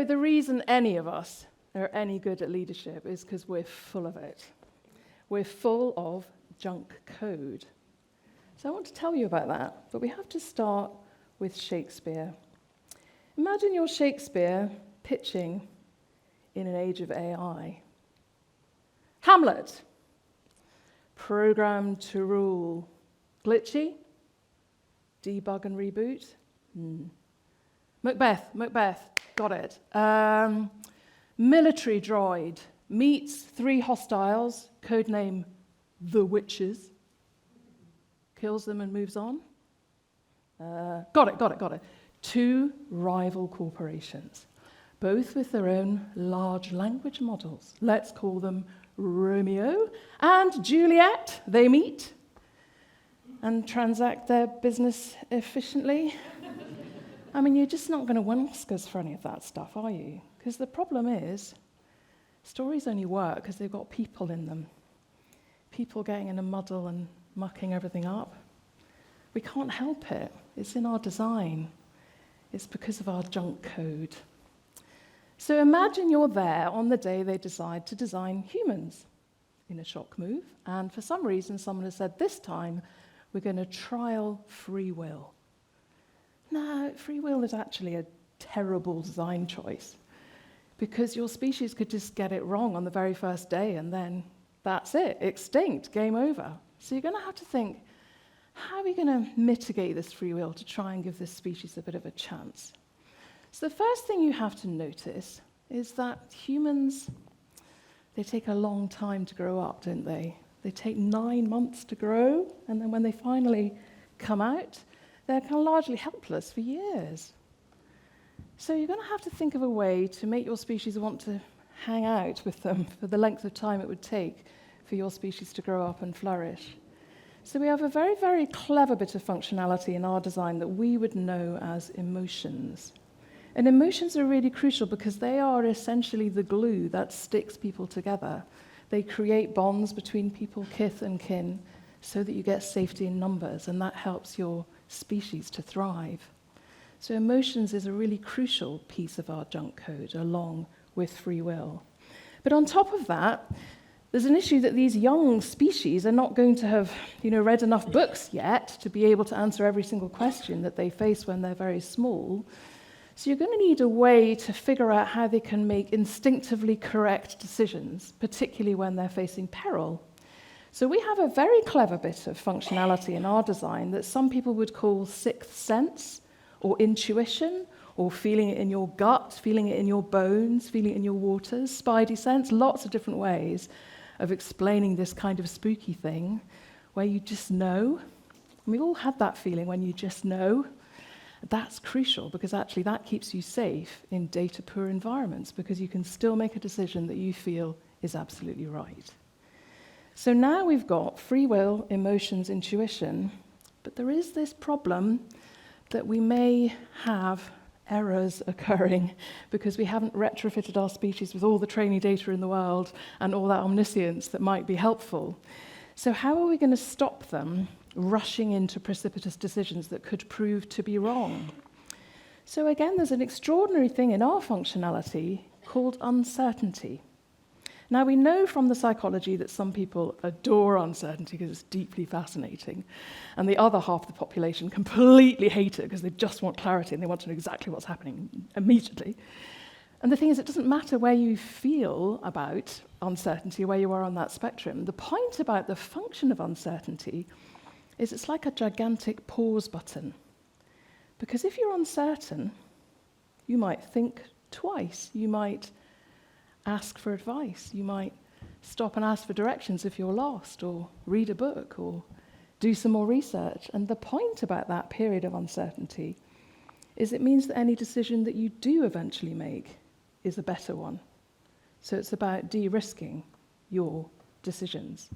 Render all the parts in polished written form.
know, the reason any of us are any good at leadership is because we're full of it. We're full of junk code. So I want to tell you about that, but we have to start with Shakespeare. Imagine you're Shakespeare pitching in an age of AI. Hamlet, programmed to rule. Glitchy? Debug and reboot? Macbeth, got it. Military droid meets 3 hostiles, codename the Witches, kills them and moves on. Got it. 2 rival corporations, both with their own large language models. Let's call them Romeo and Juliet. They meet and transact their business efficiently. I mean, you're just not going to ask us for any of that stuff, are you? Because the problem is, stories only work because they've got people in them. People getting in a muddle and mucking everything up. We can't help it. It's in our design. It's because of our junk code. So imagine you're there on the day they decide to design humans in a shock move, and for some reason someone has said, this time we're going to trial free will. No, free will is actually a terrible design choice, because your species could just get it wrong on the very first day, and then that's it, extinct, game over. So you're going to have to think, how are we going to mitigate this free will to try and give this species a bit of a chance? So the first thing you have to notice is that humans, they take a long time to grow up, don't they? They take 9 months to grow, and then when they finally come out, they're kind of largely helpless for years. So you're going to have to think of a way to make your species want to hang out with them for the length of time it would take for your species to grow up and flourish. So we have a very, very clever bit of functionality in our design that we would know as emotions. And emotions are really crucial because they are essentially the glue that sticks people together. They create bonds between people, kith and kin, so that you get safety in numbers, and that helps your species to thrive. So emotions is a really crucial piece of our junk code, along with free will. But on top of that, there's an issue that these young species are not going to have, read enough books yet to be able to answer every single question that they face when they're very small. So you're going to need a way to figure out how they can make instinctively correct decisions, particularly when they're facing peril. So we have a very clever bit of functionality in our design that some people would call sixth sense, or intuition, or feeling it in your gut, feeling it in your bones, feeling it in your waters, spidey sense, lots of different ways of explaining this kind of spooky thing where you just know. And we've all had that feeling when you just know. That's crucial because actually that keeps you safe in data-poor environments because you can still make a decision that you feel is absolutely right. So now we've got free will, emotions, intuition, but there is this problem that we may have errors occurring because we haven't retrofitted our species with all the training data in the world and all that omniscience that might be helpful. So how are we going to stop them rushing into precipitous decisions that could prove to be wrong? So again, there's an extraordinary thing in our functionality called uncertainty. Now, we know from the psychology that some people adore uncertainty because it's deeply fascinating, and the other half of the population completely hate it because they just want clarity and they want to know exactly what's happening immediately. And the thing is, it doesn't matter where you feel about uncertainty, where you are on that spectrum. The point about the function of uncertainty is it's like a gigantic pause button. Because if you're uncertain, you might think twice. You might ask for advice. You might stop and ask for directions if you're lost, or read a book, or do some more research. And the point about that period of uncertainty is it means that any decision that you do eventually make is a better one. So it's about de-risking your decisions.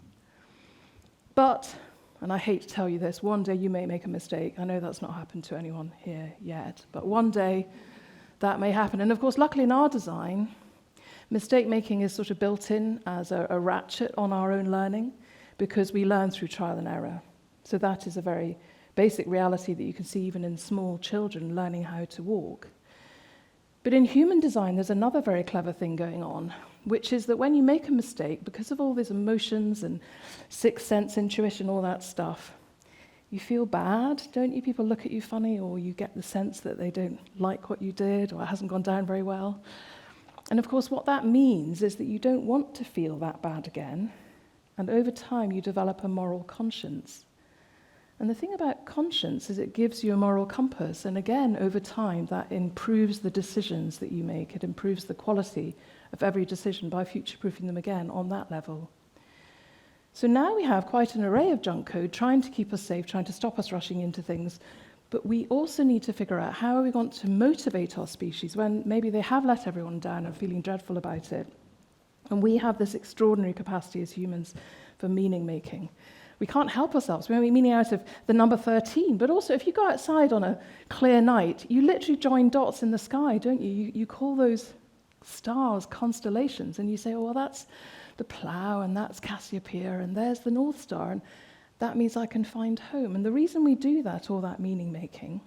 But, and I hate to tell you this, one day you may make a mistake. I know that's not happened to anyone here yet, but one day that may happen. And of course, luckily in our design, mistake making is sort of built in as a ratchet on our own learning because we learn through trial and error. So that is a very basic reality that you can see even in small children learning how to walk. But in human design, there's another very clever thing going on, which is that when you make a mistake, because of all these emotions and sixth sense, intuition, all that stuff, you feel bad, don't you? People look at you funny, or you get the sense that they don't like what you did, or it hasn't gone down very well. And of course, what that means is that you don't want to feel that bad again, and over time you develop a moral conscience. And the thing about conscience is it gives you a moral compass, and again, over time, that improves the decisions that you make. It improves the quality of every decision by future-proofing them again on that level. So now we have quite an array of junk code trying to keep us safe, trying to stop us rushing into things, but we also need to figure out how we want to motivate our species when maybe they have let everyone down and are feeling dreadful about it. And we have this extraordinary capacity as humans for meaning-making. We can't help ourselves. We make meaning out of the number 13, but also if you go outside on a clear night, you literally join dots in the sky, don't you? You call those stars constellations, and you say, oh, well, that's the Plough, and that's Cassiopeia, and there's the North Star, and that means I can find home. And the reason we do that, all that meaning-making,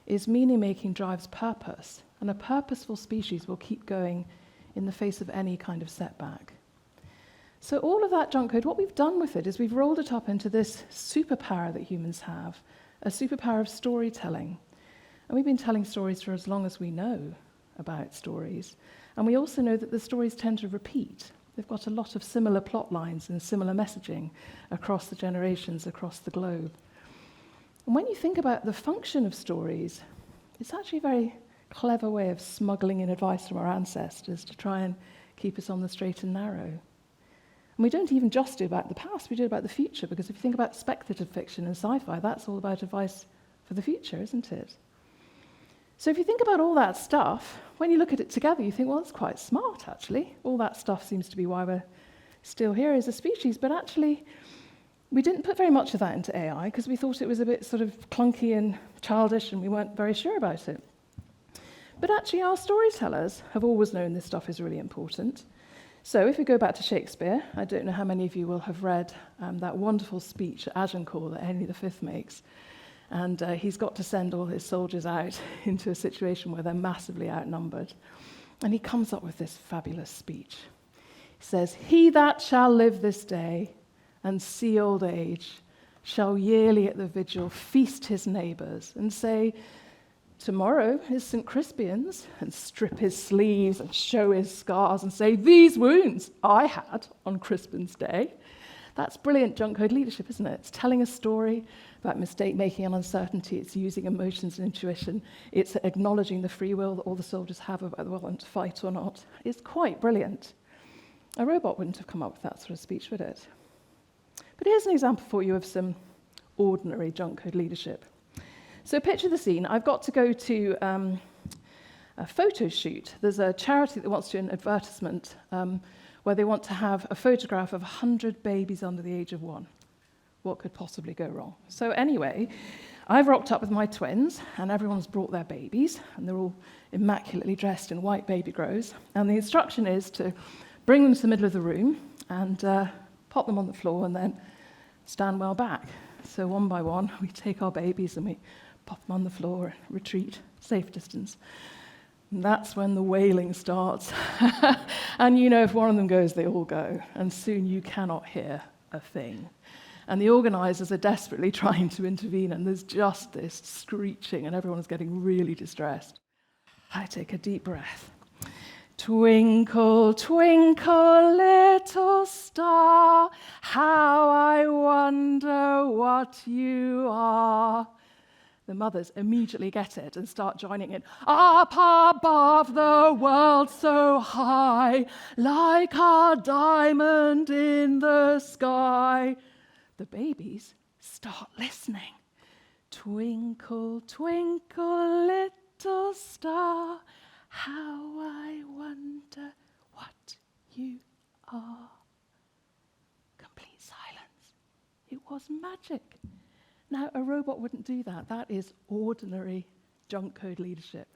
is meaning-making drives purpose, and a purposeful species will keep going in the face of any kind of setback. So all of that junk code, what we've done with it is we've rolled it up into this superpower that humans have, a superpower of storytelling. And we've been telling stories for as long as we know about stories. And we also know that the stories tend to repeat. They've got a lot of similar plot lines and similar messaging across the generations, across the globe. And when you think about the function of stories, it's actually a very clever way of smuggling in advice from our ancestors to try and keep us on the straight and narrow. And we don't even just do about the past, we do about the future, because if you think about speculative fiction and sci-fi, that's all about advice for the future, isn't it? So if you think about all that stuff, when you look at it together, you think, well, that's quite smart, actually. All that stuff seems to be why we're still here as a species, but actually, we didn't put very much of that into AI because we thought it was a bit sort of clunky and childish, and we weren't very sure about it. But actually, our storytellers have always known this stuff is really important. So if we go back to Shakespeare, I don't know how many of you will have read that wonderful speech at Agincourt that Henry V makes. And he's got to send all his soldiers out into a situation where they're massively outnumbered. And he comes up with this fabulous speech. He says, "He that shall live this day and see old age shall yearly at the vigil feast his neighbours and say, tomorrow is St. Crispian's, and strip his sleeves and show his scars and say, these wounds I had on Crispin's day." That's brilliant junk code leadership, isn't it? It's telling a story about mistake-making and uncertainty. It's using emotions and intuition. It's acknowledging the free will that all the soldiers have about whether they want to fight or not. It's quite brilliant. A robot wouldn't have come up with that sort of speech, would it? But here's an example for you of some ordinary junk code leadership. So picture the scene. I've got to go to a photo shoot. There's a charity that wants to do an advertisement where they want to have a photograph of 100 babies under the age of 1. What could possibly go wrong? So anyway, I've rocked up with my twins, and everyone's brought their babies, and they're all immaculately dressed in white baby grows. And the instruction is to bring them to the middle of the room and pop them on the floor and then stand well back. So one by one, we take our babies and we pop them on the floor, retreat, safe distance. And that's when the wailing starts. And you know, if one of them goes, they all go. And soon you cannot hear a thing. And the organisers are desperately trying to intervene, and there's just this screeching, and everyone is getting really distressed. I take a deep breath. Twinkle, twinkle, little star, how I wonder what you are. The mothers immediately get it and start joining in. Up above the world so high, like a diamond in the sky. The babies start listening. Twinkle, twinkle, little star, how I wonder what you are. Complete silence. It was magic. Now, a robot wouldn't do that. That is ordinary junk code leadership.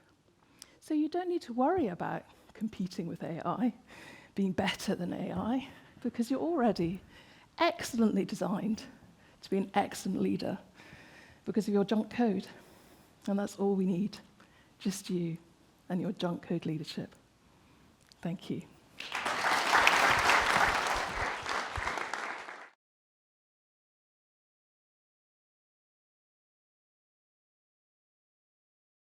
So you don't need to worry about competing with AI, being better than AI, because you're already excellently designed to be an excellent leader because of your junk code. And that's all we need, just you and your junk code leadership. Thank you.